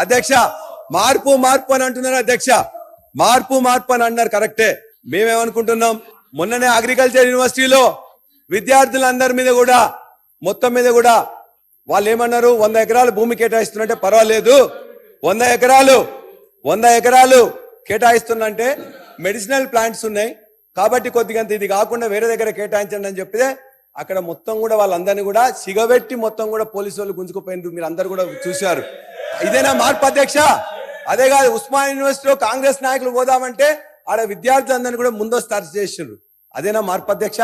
అధ్యక్ష మార్పు మార్పు అని అంటున్నారు అధ్యక్ష, మార్పు మార్పు అని అన్నారు కరెక్టే. మేమేమనుకుంటున్నాం, మొన్ననే అగ్రికల్చర్ యూనివర్సిటీలో విద్యార్థులందరి మీద కూడా మొత్తం మీద కూడా వాళ్ళు ఏమన్నారు, 100 ఎకరాలు భూమి కేటాయిస్తున్నట్టే పర్వాలేదు, 100 ఎకరాలు కేటాయిస్తున్నంటే మెడిసినల్ ప్లాంట్స్ ఉన్నాయి కాబట్టి కొద్దిగా ఇది కాకుండా వేరే దగ్గర కేటాయించండి అని చెప్తే అక్కడ మొత్తం కూడా వాళ్ళందరినీ కూడా సిగబెట్టి మొత్తం కూడా పోలీసు వాళ్ళు గుంజుకుపోయినారు. మీరు అందరు కూడా చూశారు. ఇదేనా మార్పు అధ్యక్ష? అదే కాదు, ఉస్మాన్ యూనివర్సిటీలో కాంగ్రెస్ నాయకులు పోదామంటే ఆడ విద్యార్థులందరినీ కూడా ముందొస్తారు చేసిండ్రు. అదేనా మార్పు అధ్యక్ష?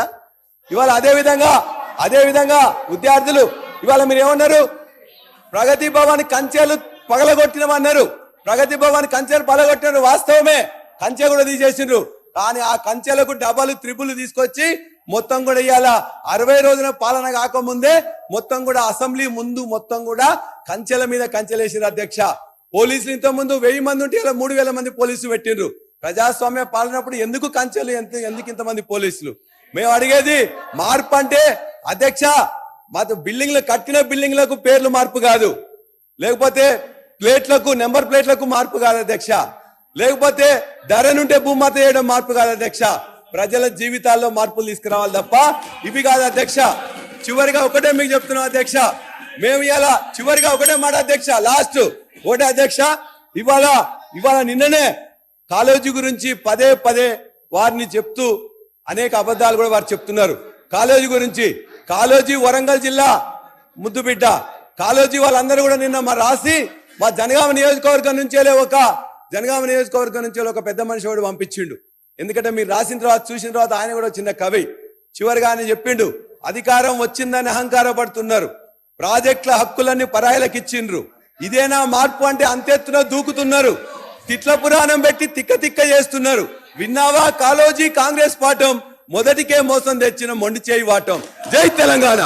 ఇవాళ అదే విధంగా విద్యార్థులు ఇవాళ మీరు ఏమన్నారు, ప్రగతి భవన్ కంచెలు పగలగొట్టినమన్నారు. ప్రగతి భవన్ కంచెలు పగలగొట్టినారు, వాస్తవమే, కంచె కూడా తీసేసిండ్రు. కానీ ఆ కంచెలకు డబల్ త్రిబుల్ తీసుకొచ్చి మొత్తం కూడా ఇవాళ 60 రోజుల పాలన కాకముందే మొత్తం కూడా అసెంబ్లీ ముందు మొత్తం కూడా కంచెల మీద కంచెలేసారు అధ్యక్ష. పోలీసులు ఇంత ముందు 1000 మంది ఉంటే ఇలా 3000 మంది పోలీసులు పెట్టిండ్రు. ప్రజాస్వామ్య పాలనప్పుడు ఎందుకు కంచెలు, ఎందుకు ఇంతమంది పోలీసులు? మేము అడిగేది మార్పు అంటే అధ్యక్ష, మాకు బిల్డింగ్లు కట్టిన బిల్డింగ్లకు పేర్లు మార్పు కాదు, లేకపోతే ప్లేట్లకు నెంబర్ ప్లేట్లకు మార్పు కాదు అధ్యక్ష, లేకపోతే ధర నుండే భూమాత చేయడం మార్పు కాదు అధ్యక్ష. ప్రజల జీవితాల్లో మార్పులు తీసుకురావాలి తప్ప ఇవి కాదు అధ్యక్ష. చివరిగా ఒకటే మీకు చెప్తున్నాం అధ్యక్ష, మేము ఇలా చివరిగా ఒకటే మాట అధ్యక్ష, లాస్ట్ ఒకటే అధ్యక్ష. ఇవాళ నిన్ననే కాలేజీ గురించి పదే వారిని చెప్తూ అనేక అబద్ధాలు కూడా వారు చెప్తున్నారు. కాలేజీ గురించి, కాలేజీ వరంగల్ జిల్లా ముద్దుబిడ్డ కాలేజీ వాళ్ళందరూ కూడా నిన్న రాసి మా జనగామ నియోజకవర్గం నుంచి ఒక పెద్ద మనిషి వాడు పంపించిండు. ఎందుకంటే మీరు రాసిన తర్వాత చూసిన తర్వాత ఆయన కూడా చిన్న కవి. చివరిగా ఆయన చెప్పిండు, అధికారం వచ్చిందని అహంకారపడుతున్నారు, ప్రాజెక్టుల హక్కులన్నీ పరాయిలకు ఇచ్చిండ్రు, ఇదేనా మార్పు అంటే అంతెత్తున దూకుతున్నారు, తిట్ల పురాణం పెట్టి తిక్క చేస్తున్నారు. విన్నావా కాలేజీ కాంగ్రెస్ పాఠం, మొదటికే మోసం తెచ్చిన మొండి చేయి వాటం. జై తెలంగాణ.